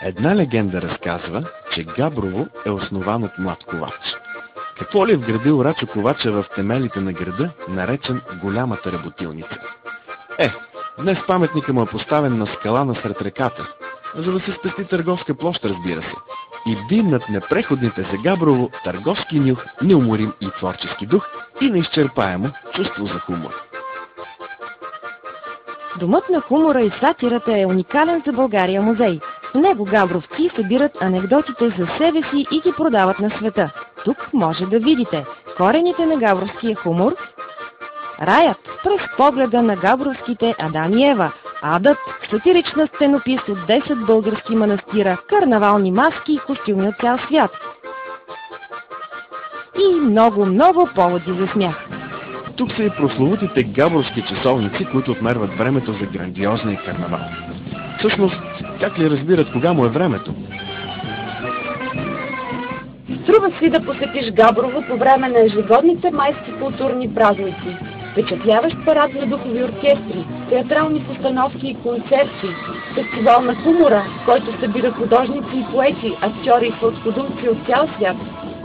Една легенда разказва, че Габрово е основан от млад ковач. Какво ли е вградил Рачо Ковача в темелите на града, наречен Голямата работилница? Днес паметника му е поставен на скала насред реката, за да се спести търговска площ, разбира се, и димнат непреходните за Габрово търговски нюх, неуморим и творчески дух и неизчерпаемо чувство за хумор. Домът на хумора и сатирата е уникален за България музей. В него габровци събират анекдотите за себе си и ги продават на света. Тук може да видите корените на габровския хумор, раят през погледа на габровските Адам и Ева, адът, сатирична стенопис от 10 български манастира, карнавални маски и костюми от цял свят. И много поводи за смях. Тук са и прословутите габровски часовници, които отмерват времето за грандиозния карнавал. Всъщност, как ли разбират кога му е времето? Струва си да посетиш Габрово по време на ежегодните майски културни празници. Впечатляващ парад на духови оркестри, театрални постановки и концерти, фестивал на хумора, който събира художници и поети, актьори и сладкодумци от цял свят.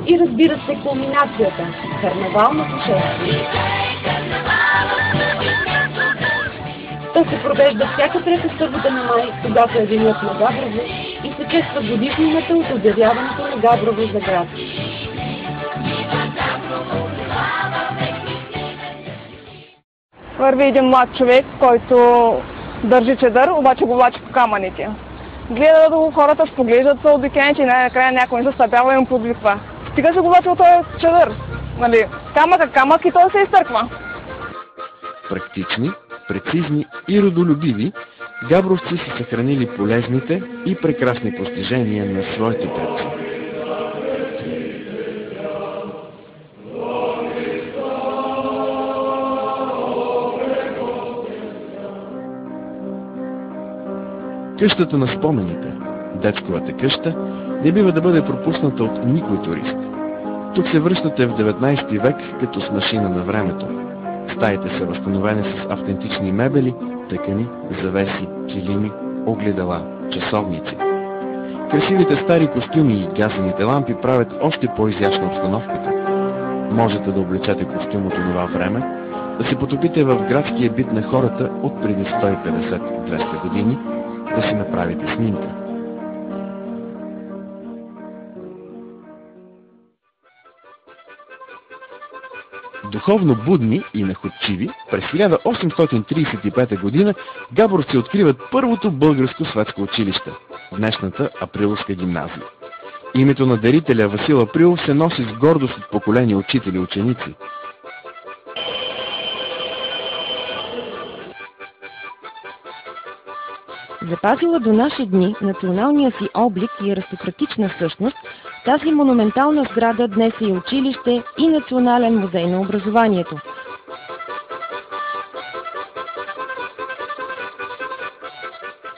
И разбира се, кулминацията – карнавалното шествие. То се провежда всяка трета събота на май, когато е денят на Габрово и се чества годишнината от обявяването на Габрово за град. Върви един млад човек, който държи чадър, обаче го влачи по камъните. Гледа да го хората споглеждат са обикновени, че най-накрая някой се събява и му подвиква: стига се го влачи от този чадър. Нали, камък и той се изтърква. Практични, прецизни и родолюбиви, габровци са съхранили полезните и прекрасни постижения на своите предци. Къщата на спомените, детсковата къща, не бива да бъде пропусната от никой турист. Тук се връщате в 19 век като с машина на времето. Стаите са възстановени с автентични мебели, тъкани, завеси, килими, огледала, часовници. Красивите стари костюми и газените лампи правят още по-изящна обстановката. Можете да облечете костюм от това време, да се потопите в градския бит на хората от преди 150-200 години, да си направите снимка. Духовно будни и находчиви, през 1835 година габровци откриват първото българско светско училище, днешната Априловска гимназия. Името на дарителя Васил Априлов се носи с гордост от поколения учители и ученици. Запазила до наши дни националния си облик и аристократична същност, тази монументална сграда днес е и училище и Национален музей на образованието.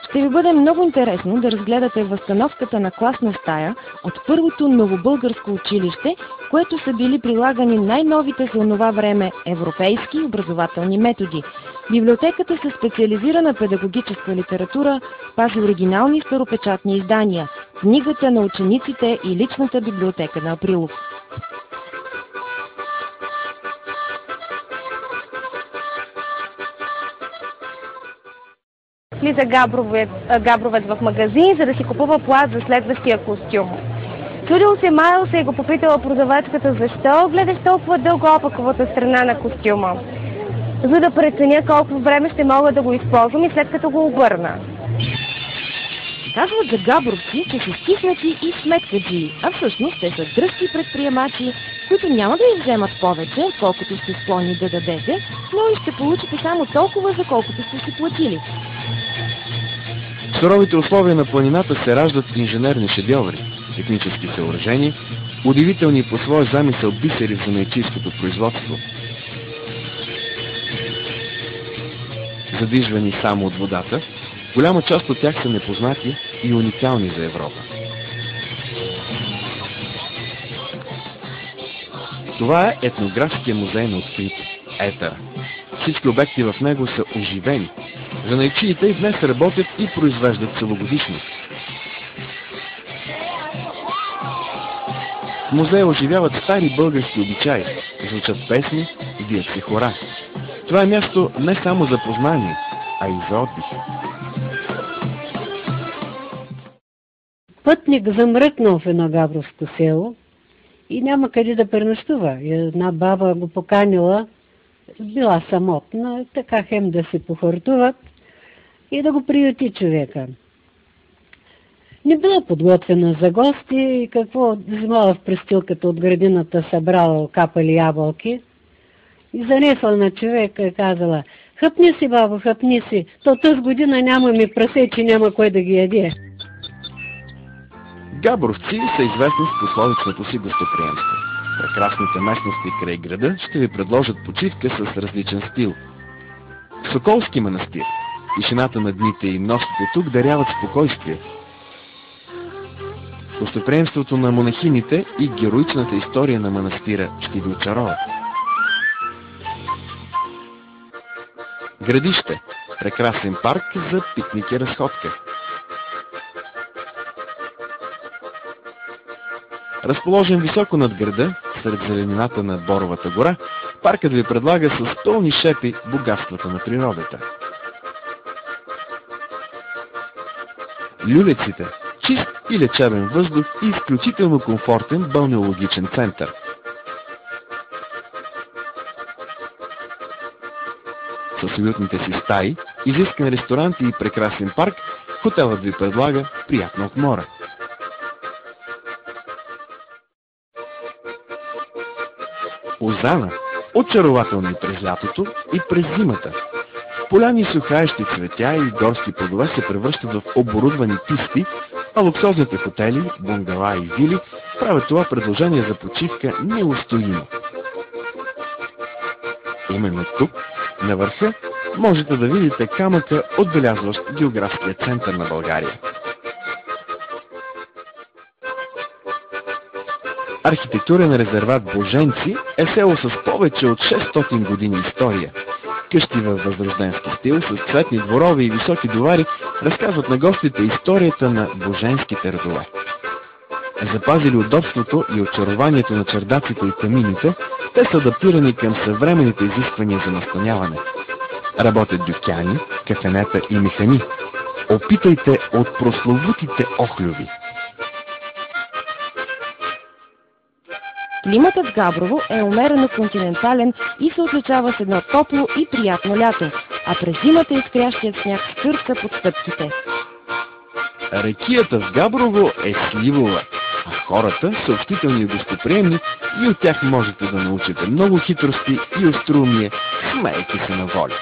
Ще ви бъде много интересно да разгледате възстановката на класна стая от първото новобългарско училище, което са били прилагани най-новите за онова време европейски образователни методи. Библиотеката със специализирана педагогическа литература пази оригинални старопечатни издания, книгата на учениците и личната библиотека на Априлов. Влиза габровец в магазин, за да си купува плат за следващия костюм. Чудил се, маял се и го попитала продавачката: защо гледаш толкова дълго опаковата страна на костюма? За да преценя колко време ще мога да го използвам и след като го обърна. Казват за габровци, че са стиснати и сметкаджии, а всъщност те са дръзки предприемачи, които няма да вземат повече, колкото сте склонни да дадете, но и ще получите само толкова, за колкото сте си платили. В суровите условия на планината се раждат инженерни шедьоври, технически съоръжения, удивителни по своя замисъл бисери в занаятчийското производство. Задвижвани само от водата, голяма част от тях са непознати и уникални за Европа. Това е етнографския музей на открито – Етера. Всички обекти в него са оживени. Занаятчиите и днес работят и произвеждат целогодишно. В музея оживяват стари български обичаи, звучат песни, вият се хора. Това е място не само за познание, а и за отдих. Пътник замръкнал в едно габровско село и няма къде да пренощува. Една баба го поканила, била самотна, така хем да се похортуват и да го приюти човека. Не била подготвена за гости и какво, взимала в престилката от градината, събрала капали ябълки и занесла на човека и казала: "Хъпни си, бабо, хъпни си, то тази година нямаме прасе, че няма кой да ги яде." Габровци са известни с пословичното си гостоприемство. Прекрасните местности край града ще ви предложат почивка с различен стил. Соколски манастир. Тишината на дните и нощите тук даряват спокойствие. Гостоприемството на монахините и героичната история на манастира ще ви очароват. Градище. Прекрасен парк за пикник и разходка. Разположен високо над града, сред зеленината на Боровата гора, паркът ви предлага с пълни шепи богатствата на природата. Люлеците. Чист и лечебен въздух и изключително комфортен балнеологичен център. С уютните си стаи, изискан ресторант и прекрасен парк, хотелът ви предлага приятна отмора. Озана. Очарователна и през лятото, и през зимата. Поляни с ухаещи цветя и горски плодове се превръщат в оборудвани писти, а луксозните хотели, бунгала и вили правят това предложение за почивка неустоимо. Именно тук, на върха, можете да видите камъка, отбелязващ географския център на България. Архитектурен резерват Боженци е село с повече от 600 години история. Къщи във възрожденски стил, с цветни дворове и високи довари, разказват на гостите историята на боженските родове. Запазили удобството и очарованието на чердаците и камините, те са адаптирани към съвременните изисквания за настаняване. Работят дюкяни, кафенета и механи. Опитайте от прословутите охлюви. Климатът в Габрово е умерено континентален и се отличава с едно топло и приятно лято, а през зимата изкрящият сняг скърца под стъпките. Рекията в Габрово е сливова, а хората са общителни и гостоприемни и от тях можете да научите много хитрости и остроумие, смеейки се на воля.